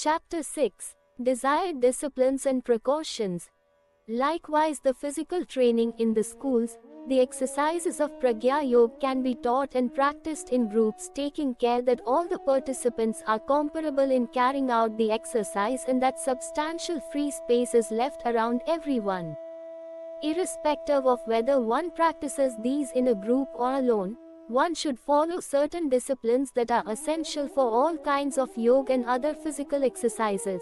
Chapter 6. Desired Disciplines and Precautions. Likewise, the physical training in the schools, the exercises of Pragya Yoga can be taught and practiced in groups, taking care that all the participants are comparable in carrying out the exercise and that substantial free space is left around everyone. Irrespective of whether one practices these in a group or alone, one should follow certain disciplines that are essential for all kinds of yoga and other physical exercises.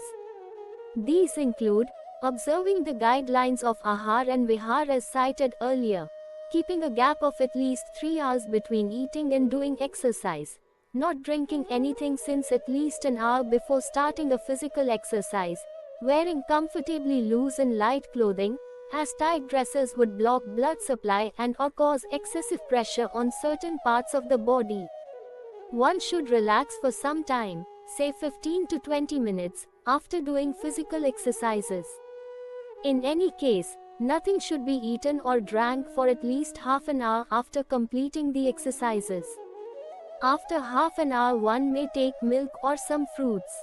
These include observing the guidelines of Ahar and Vihar as cited earlier, keeping a gap of at least 3 hours between eating and doing exercise, not drinking anything since at least an hour before starting a physical exercise, wearing comfortably loose and light clothing, as tight dresses would block blood supply and or cause excessive pressure on certain parts of the body. One should relax for some time, say 15 to 20 minutes, after doing physical exercises. In any case, nothing should be eaten or drank for at least half an hour after completing the exercises. After half an hour one may take milk or some fruits.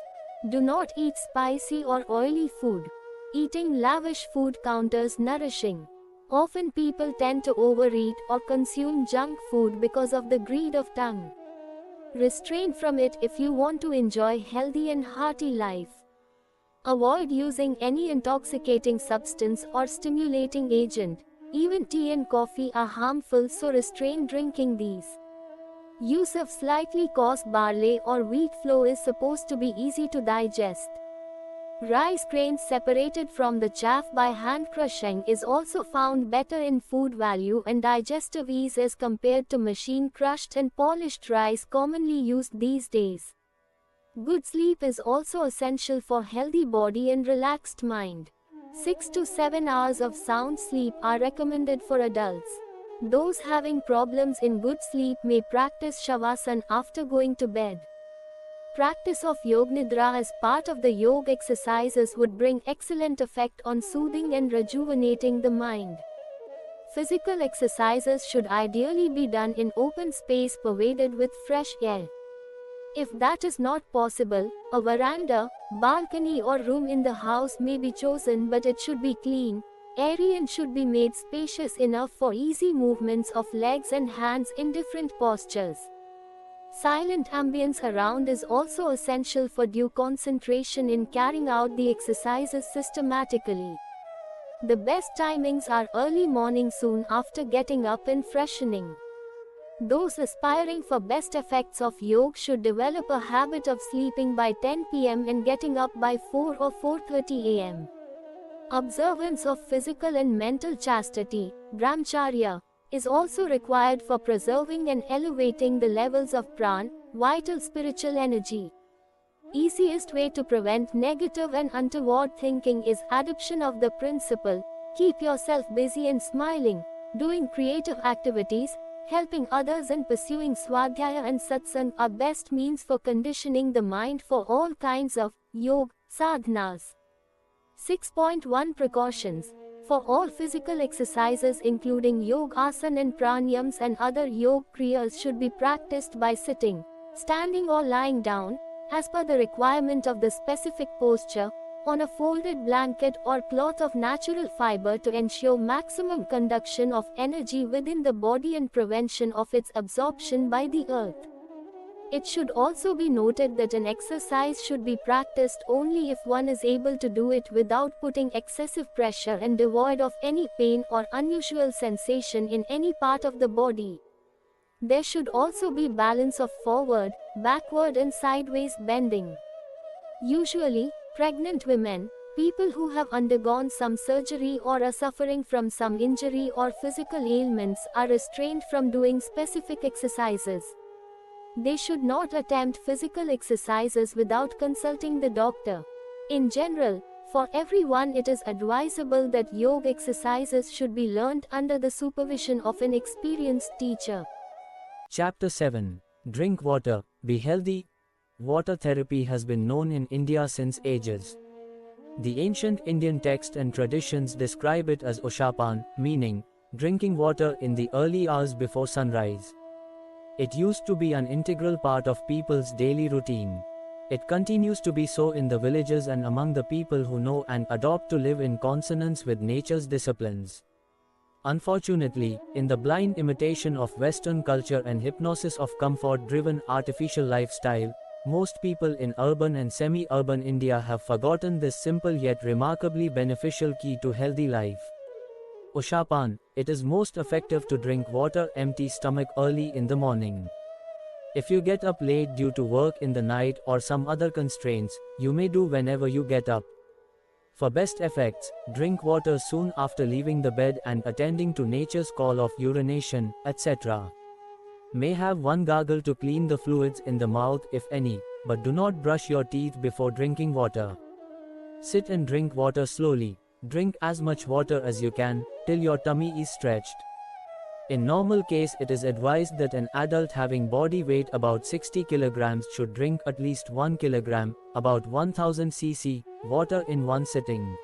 Do not eat spicy or oily food. Eating lavish food counters nourishing. Often people tend to overeat or consume junk food because of the greed of tongue. Restrain from it if you want to enjoy healthy and hearty life. Avoid using any intoxicating substance or stimulating agent. Even tea and coffee are harmful, so restrain drinking these. Use of slightly coarse barley or wheat flour is supposed to be easy to digest. Rice grains separated from the chaff by hand crushing is also found better in food value and digestive ease as compared to machine crushed and polished rice commonly used these days. Good sleep is also essential for healthy body and relaxed mind. 6 to 7 hours of sound sleep are recommended for adults. Those having problems in good sleep may practice Shavasana after going to bed. Practice of Yoga Nidra as part of the yoga exercises would bring excellent effect on soothing and rejuvenating the mind. Physical exercises should ideally be done in open space pervaded with fresh air. If that is not possible, a veranda, balcony or room in the house may be chosen, but it should be clean, airy and should be made spacious enough for easy movements of legs and hands in different postures. Silent ambience around is also essential for due concentration in carrying out the exercises systematically. The best timings are early morning soon after getting up and freshening. Those aspiring for best effects of yoga should develop a habit of sleeping by 10 p.m. and getting up by 4 or 4:30 a.m. Observance of physical and mental chastity, brahmacharya, is also required for preserving and elevating the levels of prana, vital spiritual energy. Easiest way to prevent negative and untoward thinking is adoption of the principle, keep yourself busy and smiling, doing creative activities, helping others and pursuing swadhyaya and satsang are best means for conditioning the mind for all kinds of yoga sadhanas. 6.1 Precautions. For all physical exercises including yoga asana and pranayams and other yoga kriyas should be practiced by sitting, standing or lying down, as per the requirement of the specific posture, on a folded blanket or cloth of natural fiber to ensure maximum conduction of energy within the body and prevention of its absorption by the earth. It should also be noted that an exercise should be practiced only if one is able to do it without putting excessive pressure and devoid of any pain or unusual sensation in any part of the body. There should also be balance of forward, backward and sideways bending. Usually, pregnant women, people who have undergone some surgery or are suffering from some injury or physical ailments are restrained from doing specific exercises. They should not attempt physical exercises without consulting the doctor. In general, for everyone it is advisable that yoga exercises should be learnt under the supervision of an experienced teacher. Chapter 7. Drink water, be healthy. Water therapy has been known in India since ages. The ancient Indian texts and traditions describe it as Ushapan, meaning drinking water in the early hours before sunrise. It used to be an integral part of people's daily routine. It continues to be so in the villages and among the people who know and adopt to live in consonance with nature's disciplines. Unfortunately, in the blind imitation of Western culture and hypnosis of comfort-driven artificial lifestyle, most people in urban and semi-urban India have forgotten this simple yet remarkably beneficial key to healthy life. Ushapan. It is most effective to drink water empty stomach early in the morning. If you get up late due to work in the night or some other constraints, you may do whenever you get up. For best effects, drink water soon after leaving the bed and attending to nature's call of urination, etc. May have one gargle to clean the fluids in the mouth if any, but do not brush your teeth before drinking water. Sit and drink water slowly. Drink as much water as you can, till your tummy is stretched. In normal case it is advised that an adult having body weight about 60 kg should drink at least 1 kg, about 1000 cc, water in one sitting.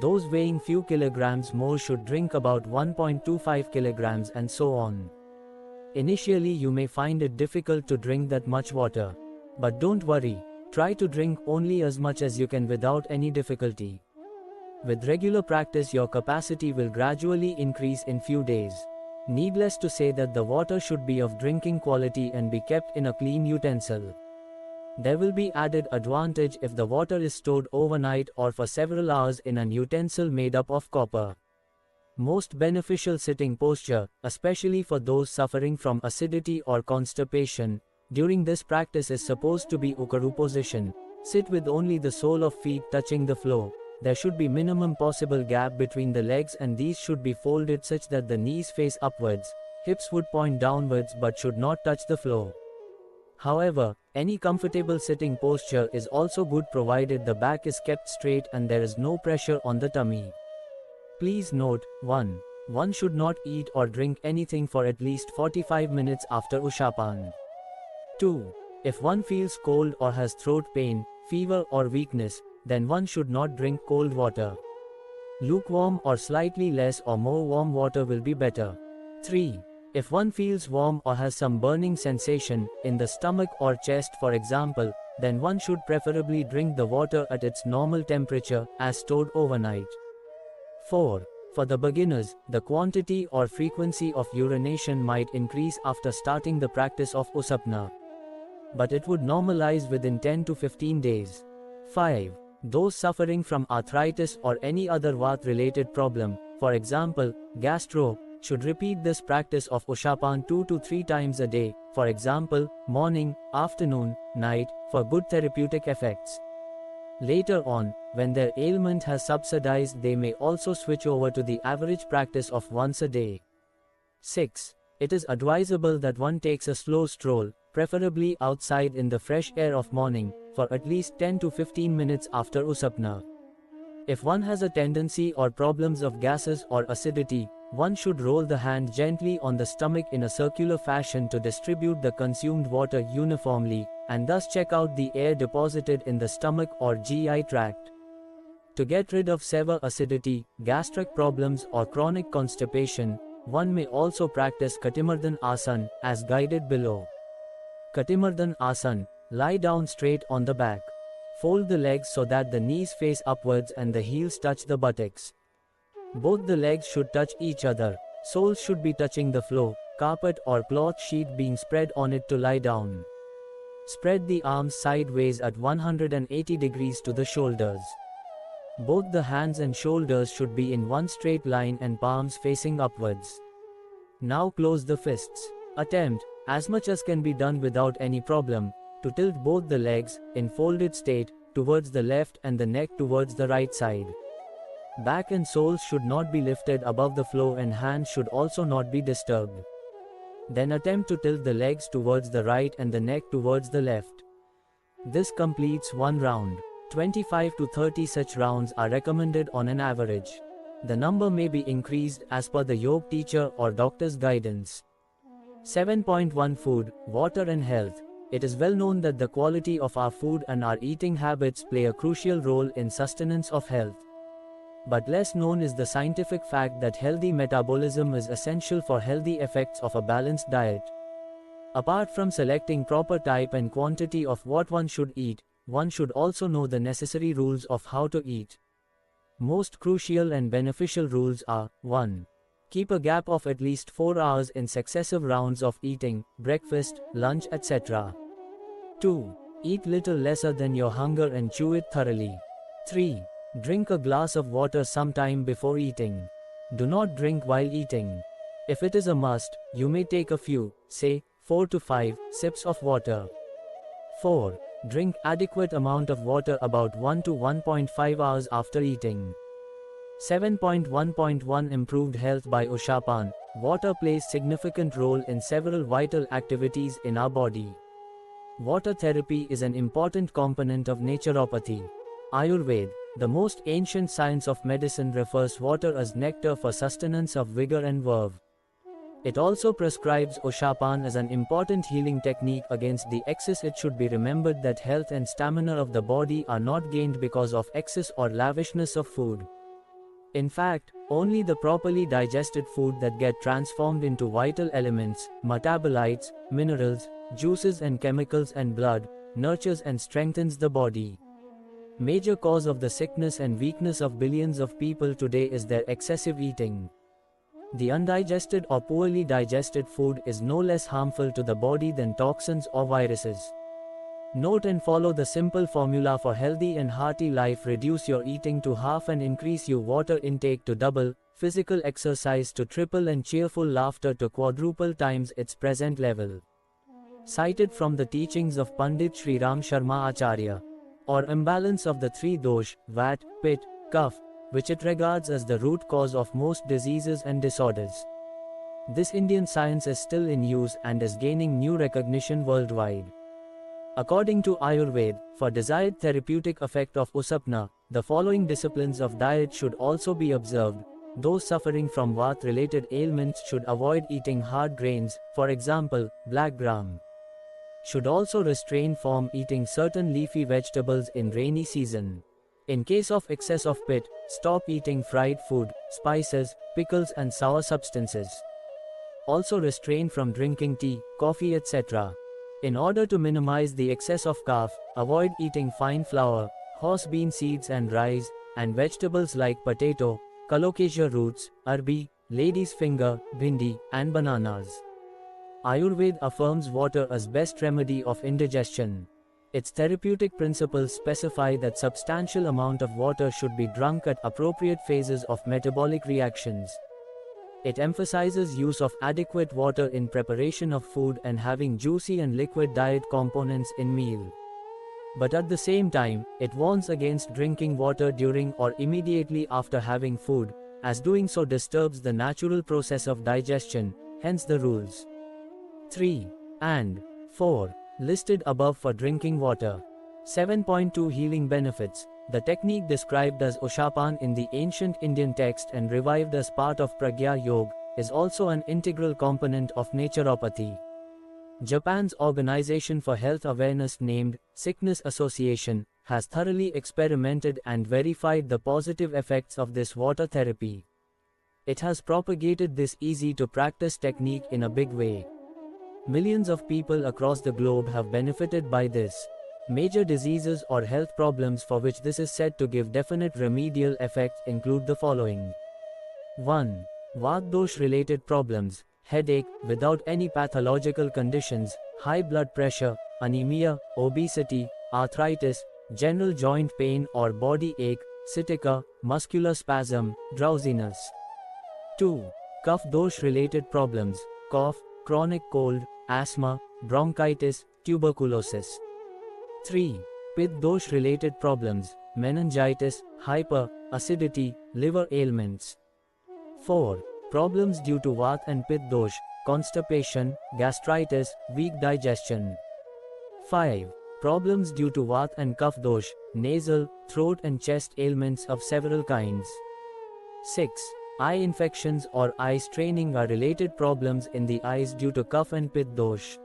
Those weighing few kilograms more should drink about 1.25 kg and so on. Initially you may find it difficult to drink that much water. But don't worry, try to drink only as much as you can without any difficulty. With regular practice your capacity will gradually increase in few days. Needless to say that the water should be of drinking quality and be kept in a clean utensil. There will be added advantage if the water is stored overnight or for several hours in an utensil made up of copper. Most beneficial sitting posture, especially for those suffering from acidity or constipation, during this practice is supposed to be Ukaru position. Sit with only the sole of feet touching the floor. There should be minimum possible gap between the legs and these should be folded such that the knees face upwards. Hips would point downwards but should not touch the floor. However, any comfortable sitting posture is also good provided the back is kept straight and there is no pressure on the tummy. Please note, 1. One should not eat or drink anything for at least 45 minutes after Ushapan. 2. If one feels cold or has throat pain, fever or weakness, then one should not drink cold water. Lukewarm or slightly less or more warm water will be better. 3. If one feels warm or has some burning sensation in the stomach or chest for example, then one should preferably drink the water at its normal temperature as stored overnight. 4. For the beginners, the quantity or frequency of urination might increase after starting the practice of Usapna. But it would normalize within 10 to 15 days. 5. Those suffering from arthritis or any other Vat-related problem, for example, gastro, should repeat this practice of Ushapan 2 to 3 times a day, for example, morning, afternoon, night, for good therapeutic effects. Later on, when their ailment has subsidized they may also switch over to the average practice of once a day. 6. It is advisable that one takes a slow stroll, preferably outside in the fresh air of morning, for at least 10 to 15 minutes after Usapna. If one has a tendency or problems of gases or acidity, one should roll the hand gently on the stomach in a circular fashion to distribute the consumed water uniformly, and thus check out the air deposited in the stomach or GI tract. To get rid of severe acidity, gastric problems or chronic constipation, one may also practice Katimardhan Asan, as guided below. Katimardhan Asan. Lie down straight on the back. Fold the legs so that the knees face upwards and the heels touch the buttocks. Both the legs should touch each other. Soles should be touching the floor, carpet or cloth sheet being spread on it to lie down. Spread the arms sideways at 180 degrees to the shoulders. Both the hands and shoulders should be in one straight line and palms facing upwards. Now close the fists. Attempt, as much as can be done without any problem, to tilt both the legs, in folded state, towards the left and the neck towards the right side. Back and soles should not be lifted above the floor and hands should also not be disturbed. Then attempt to tilt the legs towards the right and the neck towards the left. This completes one round. 25 to 30 such rounds are recommended on an average. The number may be increased as per the yoga teacher or doctor's guidance. 7.1 Food, Water and Health. It is well known that the quality of our food and our eating habits play a crucial role in sustenance of health. But less known is the scientific fact that healthy metabolism is essential for healthy effects of a balanced diet. Apart from selecting proper type and quantity of what one should eat, one should also know the necessary rules of how to eat. Most crucial and beneficial rules are: 1. Keep a gap of at least 4 hours in successive rounds of eating, breakfast, lunch, etc. 2. Eat little lesser than your hunger and chew it thoroughly. 3. Drink a glass of water sometime before eating. Do not drink while eating. If it is a must, you may take a few, say, 4 to 5 sips of water. 4. Drink adequate amount of water about 1 to 1.5 hours after eating. 7.1.1 Improved health by Ushappan. Water plays significant role in several vital activities in our body. Water therapy is an important component of naturopathy. Ayurveda, the most ancient science of medicine, refers water as nectar for sustenance of vigor and verve. It also prescribes Ushappan as an important healing technique against the excess. It should be remembered that health and stamina of the body are not gained because of excess or lavishness of food. In fact, only the properly digested food that get transformed into vital elements, metabolites, minerals, juices and chemicals and blood, nurtures and strengthens the body. Major cause of the sickness and weakness of billions of people today is their excessive eating. The undigested or poorly digested food is no less harmful to the body than toxins or viruses. Note and follow the simple formula for healthy and hearty life: reduce your eating to half and increase your water intake to double, physical exercise to triple, and cheerful laughter to quadruple times its present level. Cited from the teachings of Pandit Sri Ram Sharma Acharya. Or imbalance of the three dosh, vat, pit, kaph, which it regards as the root cause of most diseases and disorders. This Indian science is still in use and is gaining new recognition worldwide. According to Ayurveda, for desired therapeutic effect of Usapna, the following disciplines of diet should also be observed. Those suffering from Vat-related ailments should avoid eating hard grains, for example, black gram. Should also restrain from eating certain leafy vegetables in rainy season. In case of excess of pit, stop eating fried food, spices, pickles and sour substances. Also refrain from drinking tea, coffee, etc. In order to minimize the excess of kaph, avoid eating fine flour, horse bean seeds and rice, and vegetables like potato, colocasia roots, arbi, lady's finger, bhindi, and bananas. Ayurveda affirms water as best remedy of indigestion. Its therapeutic principles specify that substantial amount of water should be drunk at appropriate phases of metabolic reactions. It emphasizes use of adequate water in preparation of food and having juicy and liquid diet components in meal. But at the same time, it warns against drinking water during or immediately after having food, as doing so disturbs the natural process of digestion, hence the rules 3 and 4 listed above for drinking water. 7.2 Healing benefits. The technique described as Ushappan in the ancient Indian text and revived as part of Pragya Yoga is also an integral component of naturopathy. Japan's Organization for Health Awareness, named Sickness Association, has thoroughly experimented and verified the positive effects of this water therapy. It has propagated this easy-to-practice technique in a big way. Millions of people across the globe have benefited by this. Major diseases or health problems for which this is said to give definite remedial effects include the following. 1. Vata-dosh-related problems, headache, without any pathological conditions, high blood pressure, anemia, obesity, arthritis, general joint pain or body ache, sciatica, muscular spasm, drowsiness. 2. Kapha-dosh-related problems, cough, chronic cold, asthma, bronchitis, tuberculosis. 3. Pitta-dosh-related problems, meningitis, hyper, acidity, liver ailments. 4. Problems due to Vata and Pitta dosh, constipation, gastritis, weak digestion. 5. Problems due to Vata and Kapha dosh, nasal, throat and chest ailments of several kinds. 6. Eye infections or eye straining are related problems in the eyes due to Kapha and Pitta dosh.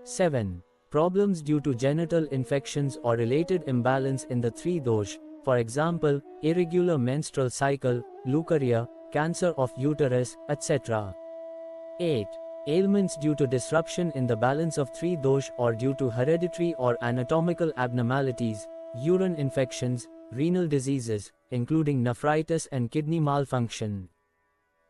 7. Problems due to genital infections or related imbalance in the three dosh, for example, irregular menstrual cycle, leukorrhea, cancer of uterus, etc. 8. Ailments due to disruption in the balance of three dosh or due to hereditary or anatomical abnormalities, urine infections, renal diseases, including nephritis and kidney malfunction.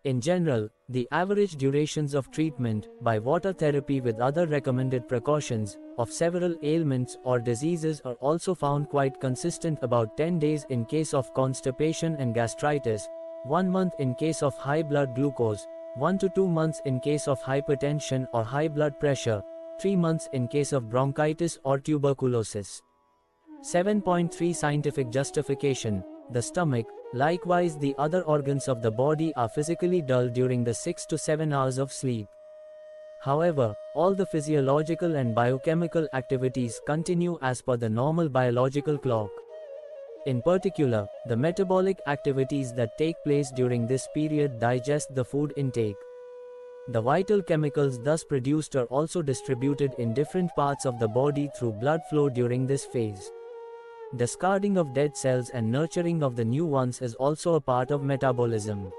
In general, the average durations of treatment by water therapy with other recommended precautions of several ailments or diseases are also found quite consistent, about 10 days in case of constipation and gastritis, 1 month in case of high blood glucose, 1 to 2 months in case of hypertension or high blood pressure, 3 months in case of bronchitis or tuberculosis. 7.3 Scientific justification. The stomach, likewise the other organs of the body, are physically dull during the 6 to 7 hours of sleep. However, all the physiological and biochemical activities continue as per the normal biological clock. In particular, the metabolic activities that take place during this period digest the food intake. The vital chemicals thus produced are also distributed in different parts of the body through blood flow during this phase. Discarding of dead cells and nurturing of the new ones is also a part of metabolism.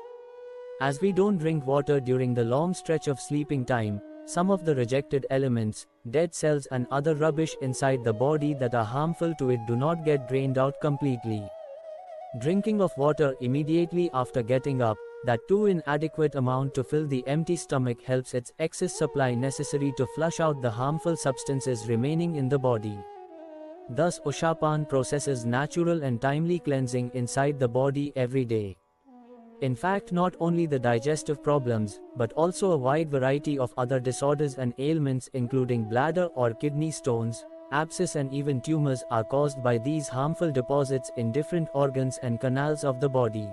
As we don't drink water during the long stretch of sleeping time, some of the rejected elements, dead cells and other rubbish inside the body that are harmful to it do not get drained out completely. Drinking of water immediately after getting up, that too in adequate amount to fill the empty stomach, helps its excess supply necessary to flush out the harmful substances remaining in the body. Thus Ushapan processes natural and timely cleansing inside the body every day. In fact, not only the digestive problems, but also a wide variety of other disorders and ailments including bladder or kidney stones, abscess and even tumors are caused by these harmful deposits in different organs and canals of the body.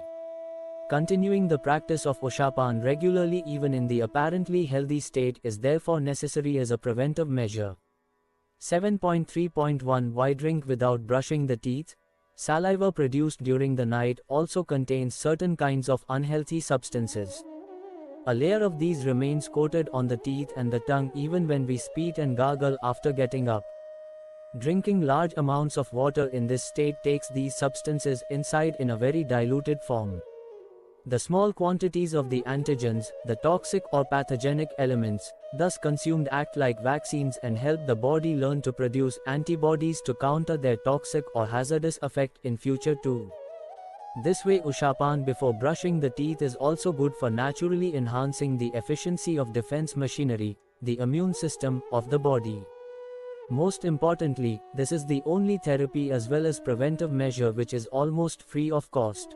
Continuing the practice of Ushapan regularly even in the apparently healthy state is therefore necessary as a preventive measure. 7.3.1 Why drink without brushing the teeth? Saliva produced during the night also contains certain kinds of unhealthy substances. A layer of these remains coated on the teeth and the tongue even when we spit and gargle after getting up. Drinking large amounts of water in this state takes these substances inside in a very diluted form. The small quantities of the antigens, the toxic or pathogenic elements, thus consumed act like vaccines and help the body learn to produce antibodies to counter their toxic or hazardous effect in future too. This way Ushapan before brushing the teeth is also good for naturally enhancing the efficiency of defense machinery, the immune system, of the body. Most importantly, this is the only therapy as well as preventive measure which is almost free of cost.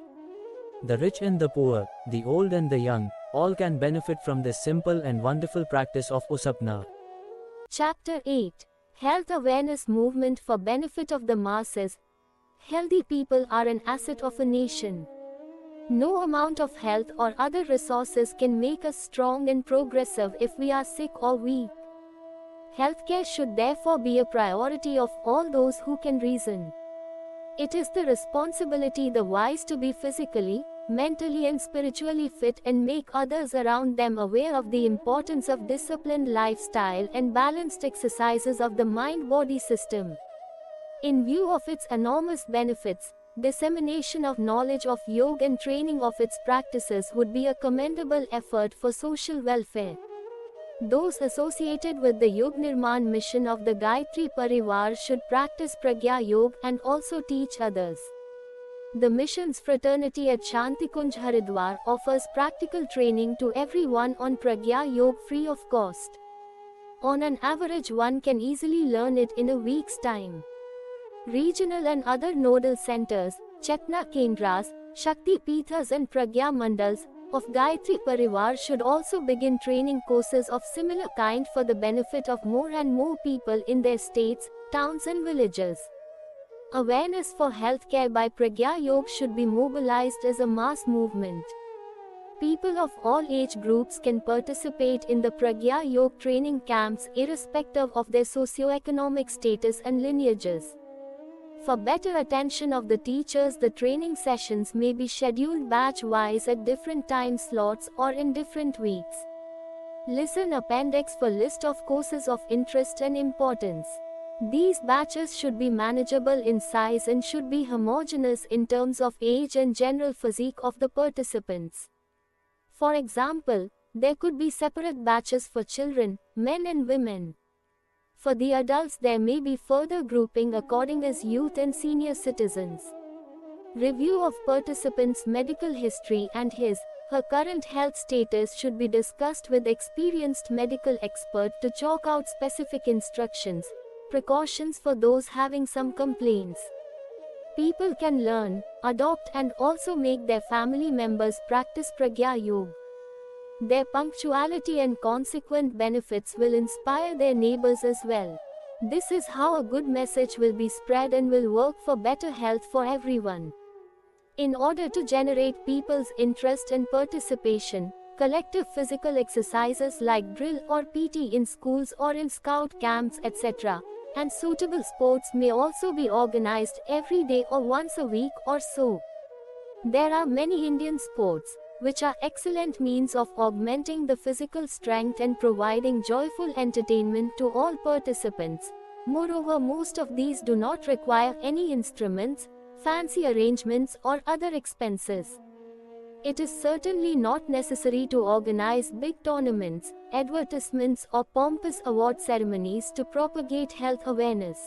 The rich and the poor, the old and the young, all can benefit from this simple and wonderful practice of Usapna. Chapter 8. Health Awareness Movement for Benefit of the Masses. Healthy people are an asset of a nation. No amount of health or other resources can make us strong and progressive if we are sick or weak. Healthcare should therefore be a priority of all those who can reason. It is the responsibility of the wise to be physically, mentally and spiritually fit and make others around them aware of the importance of disciplined lifestyle and balanced exercises of the mind-body system. In view of its enormous benefits, dissemination of knowledge of yoga and training of its practices would be a commendable effort for social welfare. Those associated with the Yog Nirman mission of the Gayatri Parivar should practice Pragya Yoga and also teach others. The mission's fraternity at Shantikunj Haridwar offers practical training to everyone on Pragya Yoga free of cost. On an average, one can easily learn it in a week's time. Regional and other nodal centers, Chetna Kendras, Shakti Pithas and Pragya Mandals of Gayatri Parivar should also begin training courses of similar kind for the benefit of more and more people in their states, towns and villages. Awareness for healthcare by Pragya Yoga should be mobilized as a mass movement. People of all age groups can participate in the Pragya Yoga training camps irrespective of their socio-economic status and lineages. For better attention of the teachers, the training sessions may be scheduled batch-wise at different time slots or in different weeks. Listen appendix for list of courses of interest and importance. These batches should be manageable in size and should be homogeneous in terms of age and general physique of the participants. For example, There could be separate batches for children, men and women. For the adults there may be further grouping according as youth and senior citizens. Review of participants' medical history and her current health status should be discussed with experienced medical expert to chalk out specific instructions, precautions for those having some complaints. People can learn, adopt and also make their family members practice Pragya Yoga. Their punctuality and consequent benefits will inspire their neighbors as well. This is how a good message will be spread and will work for better health for everyone. In order to generate people's interest and participation, collective physical exercises like drill or PT in schools or in scout camps etc., and suitable sports may also be organized every day or once a week or so. There are many Indian sports, which are excellent means of augmenting the physical strength and providing joyful entertainment to all participants. Moreover, most of these do not require any instruments, fancy arrangements or other expenses. It is certainly not necessary to organize big tournaments, advertisements or pompous award ceremonies to propagate health awareness.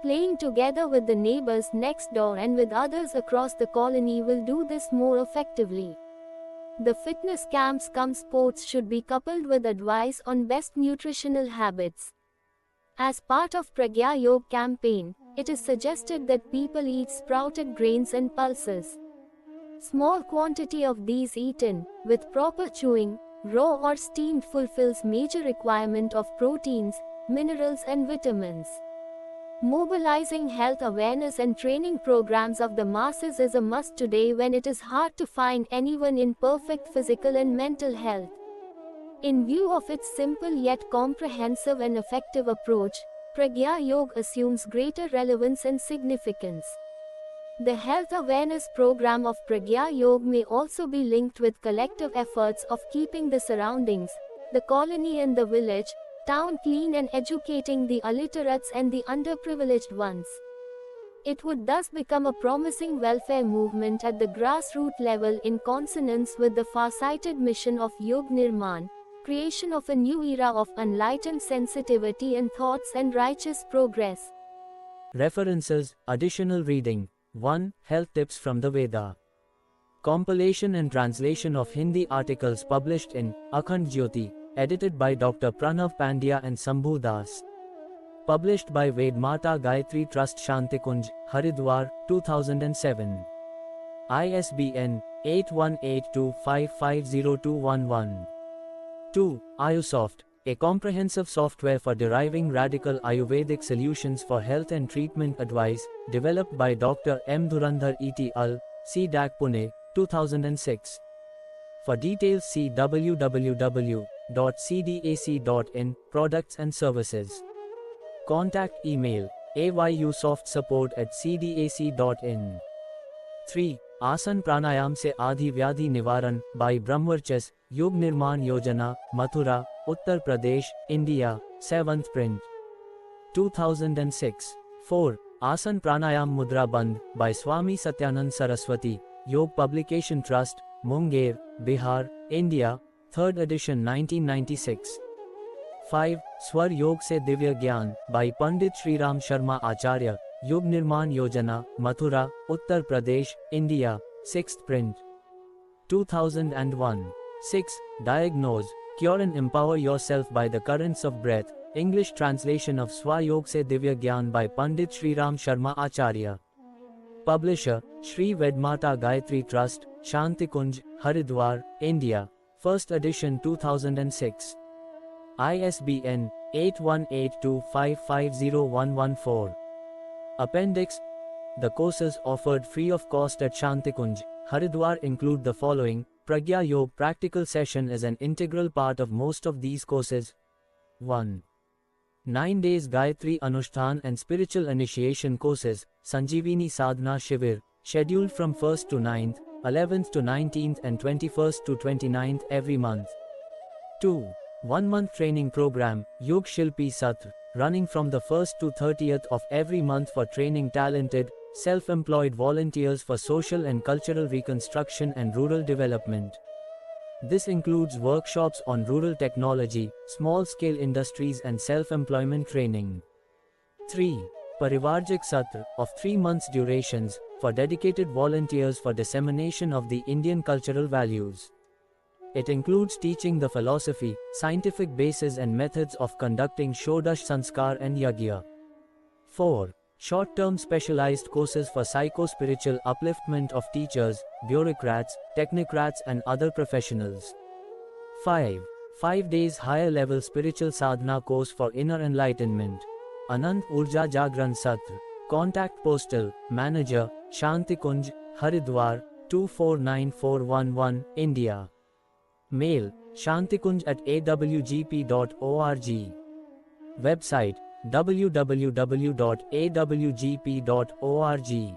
Playing together with the neighbors next door and with others across the colony will do this more effectively. The fitness camps cum sports should be coupled with advice on best nutritional habits. As part of Pragya Yoga campaign, it is suggested that people eat sprouted grains and pulses. Small quantity of these eaten, with proper chewing, raw or steamed fulfills major requirement of proteins, minerals and vitamins. Mobilizing health awareness and training programs of the masses is a must today when it is hard to find anyone in perfect physical and mental health. In view of its simple yet comprehensive and effective approach, Pragya Yoga assumes greater relevance and significance. The health awareness program of Pragya Yoga may also be linked with collective efforts of keeping the surroundings, the colony and the village, town clean and educating the illiterates and the underprivileged ones. It would thus become a promising welfare movement at the grassroots level in consonance with the far-sighted mission of Yog Nirman, creation of a new era of enlightened sensitivity and thoughts and righteous progress. References, additional reading. 1. Health tips from the Veda. Compilation and translation of Hindi articles published in Akhand Jyoti, edited by Dr. Pranav Pandya and Sambhu Das. Published by Vedmata Gayatri Trust Shantikunj, Haridwar, 2007. ISBN 8182550211. 2. Ayusoft, a comprehensive software for deriving radical Ayurvedic solutions for health and treatment advice, developed by Dr. M. Dhurandhar et al., CDAC Pune, 2006. For details see www.cdac.in, Products and Services. Contact email ayusoftsupport@cdac.in. 3. आसन प्राणायाम से आदि व्याधि निवारण by ब्रह्मवर्चस योग निर्माण योजना Mathura Uttar Pradesh India 7th print 2006. 4. आसन प्राणायाम मुद्रा बंद by स्वामी सत्यानंद सरस्वती योग publication trust Munger Bihar India 3rd edition 1996. 5. स्वर योग से दिव्य ज्ञान by पंडित श्रीराम शर्मा आचार्य योग निर्माण योजना Mathura Uttar Pradesh India 6th print 2001. 6. Diagnose, cure and empower yourself by the currents of breath, English translation of Swayog Se Divya Gyan by Pandit Sriram Sharma Acharya. Publisher, Shri Vedmata Gayatri Trust, Shantikunj, Haridwar, India, 1st edition 2006. ISBN 8182550114. Appendix. The courses offered free of cost at Shantikunj, Haridwar include the following. Pragya Yoga practical session is an integral part of most of these courses. 1. 9 days Gayatri Anushtan and spiritual initiation courses, Sanjeevini Sadhana Shivir, scheduled from 1st to 9th, 11th to 19th and 21st to 29th every month. 2. 1-month training program, Yog Shilpi Satr, running from the 1st to 30th of every month for training talented, self-employed volunteers for social and cultural reconstruction and rural development. This includes workshops on rural technology, small-scale industries and self-employment training. 3. Parivarjik Satra, of 3 months durations, for dedicated volunteers for dissemination of the Indian cultural values. It includes teaching the philosophy, scientific basis and methods of conducting Shodash Sanskar and Yagya. 4. Short-term specialized courses for psycho-spiritual upliftment of teachers, bureaucrats, technocrats and other professionals. 5. 5 days higher-level spiritual sadhana course for inner enlightenment. Anant Urja Jagran Satra. Contact Postal Manager, Shanti Kunj, Haridwar, 249411, India. Mail, shantikunj@awgp.org. Website, www.awgp.org.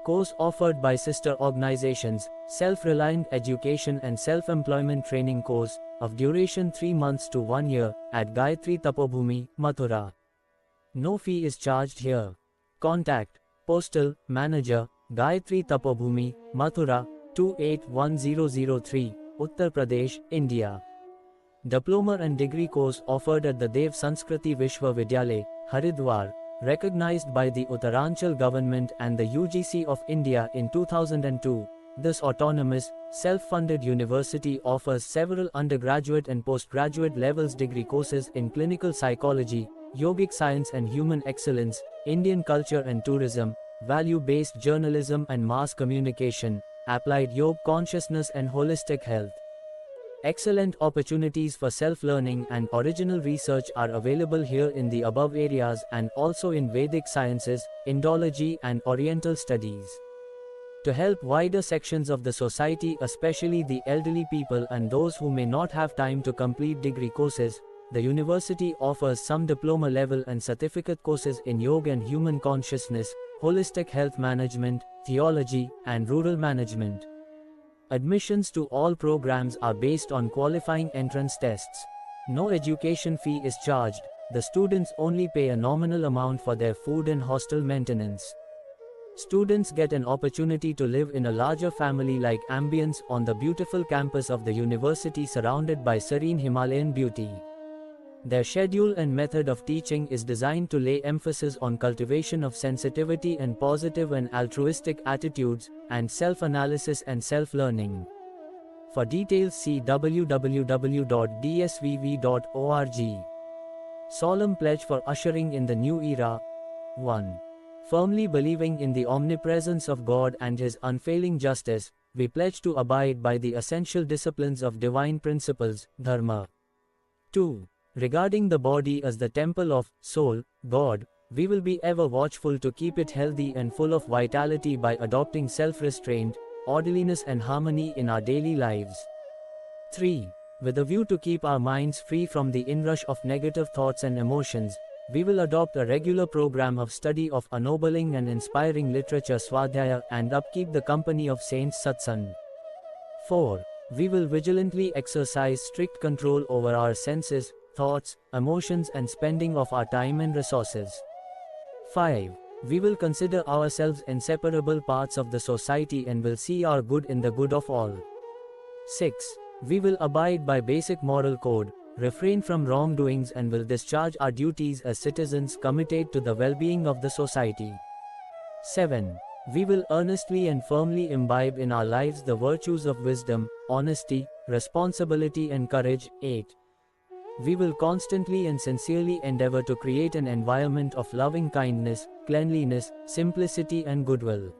Course offered by sister organizations, Self-Reliant Education and Self-Employment Training Course, of duration 3 months to 1 year, at Gayatri Tapobhumi, Mathura. No fee is charged here. Contact, Postal Manager, Gayatri Tapobhumi, Mathura, 281003, Uttar Pradesh, India. Diploma and degree course offered at the Dev Sanskriti Vishwavidyalaya, Haridwar, recognized by the Uttaranchal government and the UGC of India in 2002. This autonomous, self-funded university offers several undergraduate and postgraduate levels degree courses in clinical psychology, yogic science and human excellence, Indian culture and tourism, value-based journalism and mass communication, applied yoga consciousness and holistic health. Excellent opportunities for self-learning and original research are available here in the above areas and also in Vedic sciences, Indology and Oriental studies. To help wider sections of the society, especially the elderly people and those who may not have time to complete degree courses, the university offers some diploma level and certificate courses in yoga and human consciousness, holistic health management, theology, and rural management. Admissions to all programs are based on qualifying entrance tests. No education fee is charged. The students only pay a nominal amount for their food and hostel maintenance. Students get an opportunity to live in a larger family-like ambience on the beautiful campus of the university surrounded by serene Himalayan beauty. Their schedule and method of teaching is designed to lay emphasis on cultivation of sensitivity and positive and altruistic attitudes, and self-analysis and self-learning. For details see www.dsvv.org. Solemn Pledge for Ushering in the New Era. 1. Firmly believing in the omnipresence of God and His unfailing justice, we pledge to abide by the essential disciplines of divine principles, Dharma. 2. Regarding the body as the temple of soul, God, we will be ever watchful to keep it healthy and full of vitality by adopting self-restraint, orderliness and harmony in our daily lives. 3. With a view to keep our minds free from the inrush of negative thoughts and emotions, we will adopt a regular program of study of ennobling and inspiring literature Swadhyaya and upkeep the company of saints Satsang. 4. We will vigilantly exercise strict control over our senses, thoughts, emotions and spending of our time and resources. 5. We will consider ourselves inseparable parts of the society and will see our good in the good of all. 6. We will abide by basic moral code, refrain from wrongdoings and will discharge our duties as citizens committed to the well-being of the society. 7. We will earnestly and firmly imbibe in our lives the virtues of wisdom, honesty, responsibility and courage. 8. We will constantly and sincerely endeavor to create an environment of loving kindness, cleanliness, simplicity and goodwill.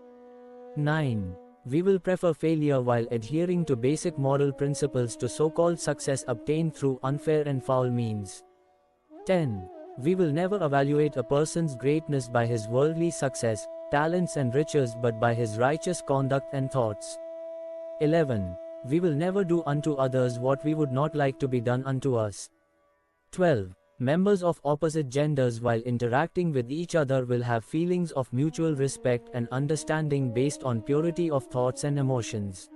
9. We will prefer failure while adhering to basic moral principles to so-called success obtained through unfair and foul means. 10. We will never evaluate a person's greatness by his worldly success, talents and riches but by his righteous conduct and thoughts. 11. We will never do unto others what we would not like to be done unto us. 12. Members of opposite genders while interacting with each other will have feelings of mutual respect and understanding based on purity of thoughts and emotions.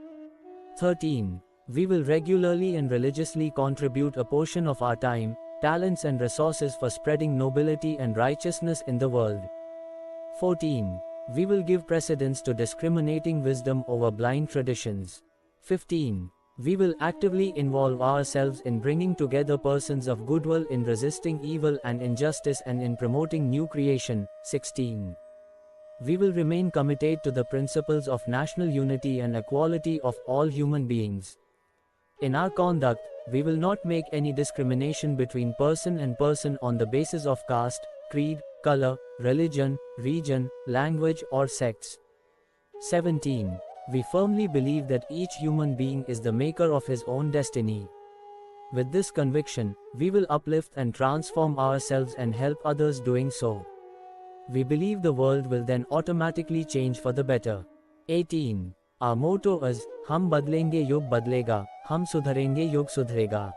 13. We will regularly and religiously contribute a portion of our time, talents and resources for spreading nobility and righteousness in the world. 14. We will give precedence to discriminating wisdom over blind traditions. 15. We will actively involve ourselves in bringing together persons of goodwill, in resisting evil and injustice, and in promoting new creation. 16. We will remain committed to the principles of national unity and equality of all human beings. In our conduct, we will not make any discrimination between person and person on the basis of caste, creed, color, religion, region, language, or sects. 17. We firmly believe that each human being is the maker of his own destiny. With this conviction, we will uplift and transform ourselves and help others doing so. We believe the world will then automatically change for the better. 18. Our motto is, Hum badlenge yug badlega, hum sudharenge yug sudharega.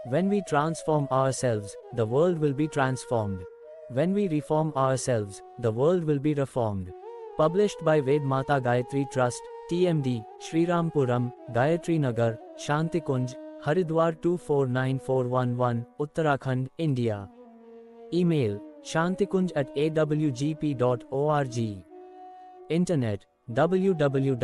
When we transform ourselves, the world will be transformed. When we reform ourselves, the world will be reformed. Published by Ved Mata Gayatri Trust, TMD, Shrirampuram, Gayatri Nagar, Shantikunj, Haridwar 249411, Uttarakhand, India. Email, shantikunj@awgp.org. Internet, www.awgp.org.